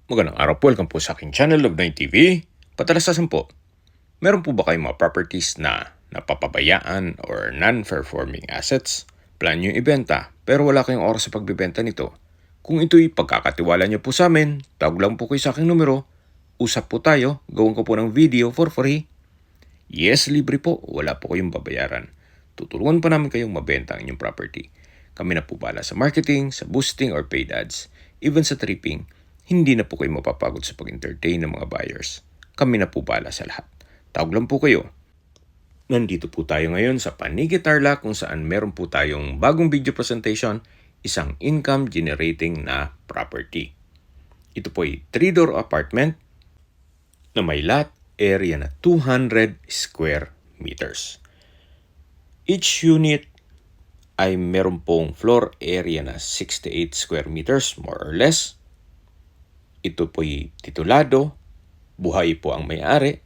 Magandang araw po, welcome po sa aking channel, Love9 TV. Patalasasan po, meron po ba kayong mga properties na napapabayaan or non-performing assets? Plan nyo ibenta pero wala kayong oras sa pagbibenta nito. Kung ito'y pagkakatiwala nyo po sa amin, tawag lang po kayo sa aking numero. Usap po tayo, gawin ko po ng video for free. Yes, libre po, wala po kayong babayaran. Tutulungan pa namin kayong mabenta ang inyong property. Kami na po bala sa marketing, sa boosting or paid ads, even sa tripping. Hindi na po kayo mapapagod sa pag-entertain ng mga buyers. Kami na po bala sa lahat. Tawag lang po kayo. Nandito po tayo ngayon sa Paniki Tarlac kung saan meron po tayong bagong video presentation, isang income generating na property. Ito po ay 3-door apartment na may lot area na 200 square meters. Each unit ay meron pong floor area na 68 square meters more or less. Ito po'y titulado, buhay po ang may-ari,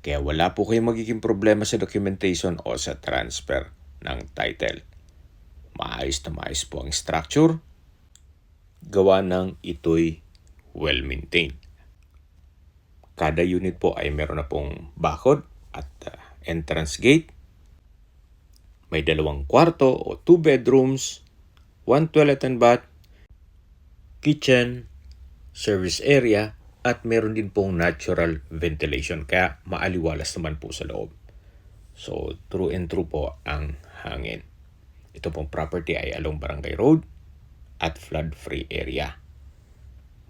kaya wala po kayong magiging problema sa documentation o sa transfer ng title. Maayos na maayos po ang structure, gawa ng ito'y well-maintained. Kada unit po ay meron na pong bakod at entrance gate. May 2 kwarto o 2 bedrooms, 1 toilet and bath, kitchen, service area, at meron din pong natural ventilation kaya maaliwalas naman po sa loob. So, true and true po ang hangin. Ito pong property ay along Barangay Road at flood-free area.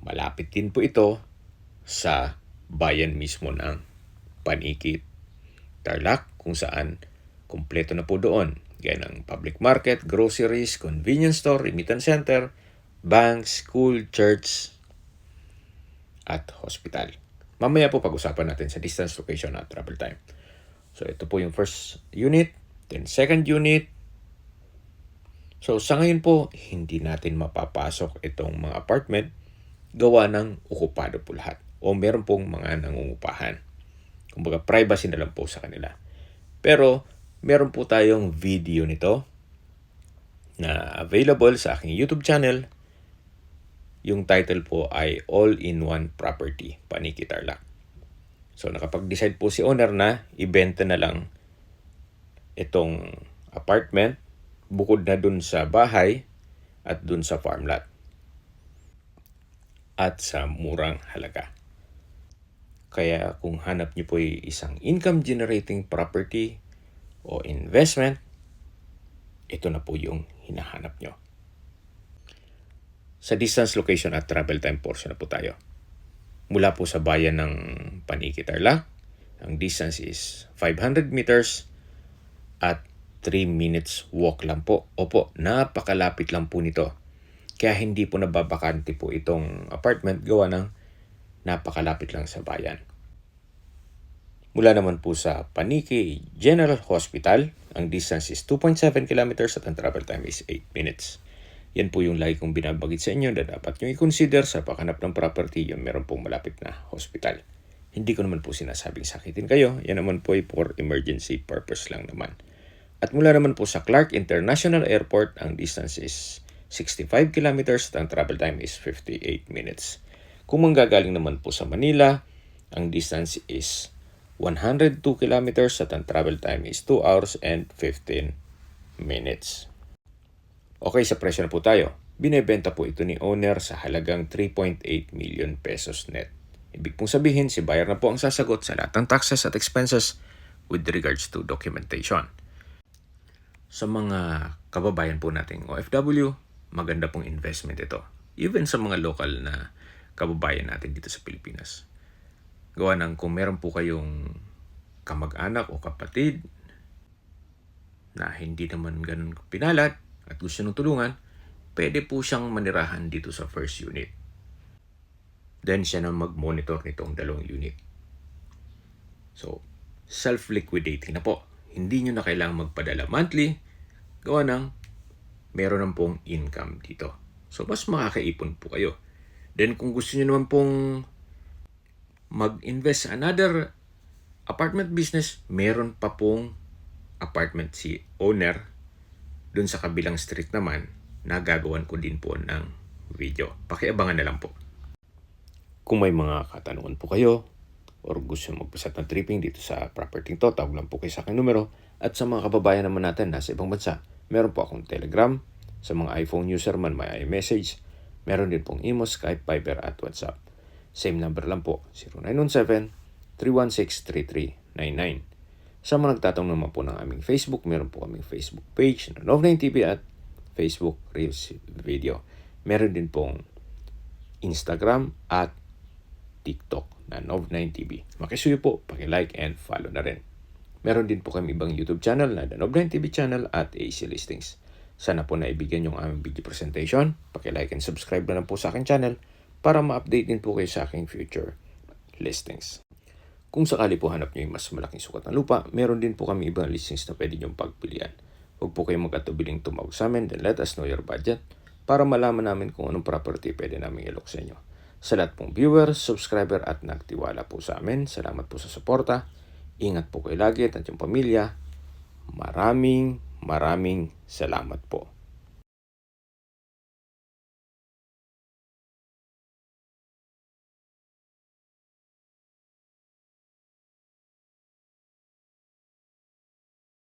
Malapit din po ito sa bayan mismo ng Paniki Tarlac kung saan kumpleto na po doon. Gaya ng public market, groceries, convenience store, remittance center, bank, school, church, at hospital. Mamaya po pag-usapan natin sa distance, location, at travel time. So ito po yung first unit, then second unit. So sa ngayon po, hindi natin mapapasok itong mga apartment gawa ng okupado po lahat. O meron pong mga nangungupahan. Kumbaga privacy na lang po sa kanila. Pero meron po tayong video nito na available sa aking YouTube channel. Yung title po ay All-in-One Property, Paniki Tarlac. So nakapag-decide po si owner na ibenta na lang itong apartment bukod na dun sa bahay at dun sa farm lot. At sa murang halaga. Kaya kung hanap niyo po ay isang income generating property o investment, ito na po yung hinahanap nyo. Sa distance, location at travel time portion na po tayo. Mula po sa bayan ng Paniki Tarlac, ang distance is 500 meters at 3 minutes walk lang po. Opo, napakalapit lang po nito. Kaya hindi po nababakante po itong apartment gawa ng napakalapit lang sa bayan. Mula naman po sa Paniki General Hospital, ang distance is 2.7 kilometers at ang travel time is 8 minutes. Yan po yung lagi kong binabagit sa inyo na dapat nyo i-consider sa paghanap ng property yung meron pong malapit na hospital. Hindi ko naman po sinasabing sakitin kayo. Yan naman po ay for emergency purpose lang naman. At mula naman po sa Clark International Airport, ang distance is 65 kilometers at ang travel time is 58 minutes. Kung manggagaling naman po sa Manila, ang distance is 102 kilometers at ang travel time is 2 hours and 15 minutes. Okay, sa presyo na po tayo. Binebenta po ito ni owner sa halagang 3.8 million pesos net. Ibig pong sabihin, si buyer na po ang sasagot sa lahat ng taxes at expenses with regards to documentation. Sa mga kababayan po nating OFW, maganda pong investment ito. Even sa mga local na kababayan natin dito sa Pilipinas. Gawa ng kung meron po kayong kamag-anak o kapatid na hindi naman ganun pinalad at gusto nyo tulungan, pwede po siyang manirahan dito sa first unit. Then siya na mag-monitor nitong 2 unit. So, self-liquidating na po. Hindi nyo na kailangang magpadala monthly, gawa ng meron na pong income dito. So, mas makakaipon po kayo. Then kung gusto nyo naman pong mag-invest sa another apartment business, meron pa pong apartment si owner dun sa kabilang street naman, nagagawan ko din po ng video. Pakiabangan na lang po. Kung may mga katanungan po kayo or gusto magpaset ng tripping dito sa property to, tawag lang po kayo sa aking numero. At sa mga kababayan naman natin nasa ibang bansa, meron po akong Telegram. Sa mga iPhone user man, may iMessage. Meron din pong Imo, Skype, Viber at WhatsApp. Same number lang po, 0917-316-3399. Sa mga nagtatanong naman po ng aming Facebook, meron po kaming Facebook page na Nov9TV at Facebook Reels Video. Meron din pong Instagram at TikTok na Nov9TV. Makisuyo po, paki-like and follow na rin. Meron din po kami ibang YouTube channel na The Nov9TV channel at AC Listings. Sana po naibigyan yung aming video presentation. Paki-like and subscribe na lang po sa aking channel para ma-update din po kayo sa aking future listings. Kung sakali po hanap nyo yung mas malaking sukat ng lupa, meron din po kami ibang listings na pwede nyong pagpilian. Huwag po kayong mag-atubiling tumawag sa amin, then let us know your budget para malaman namin kung anong property pwede namin ilok sa inyo. Sa lahat pong viewers, subscriber at nagtiwala po sa amin, salamat po sa suporta. Ingat po kayo lagi at yung pamilya. Maraming salamat po.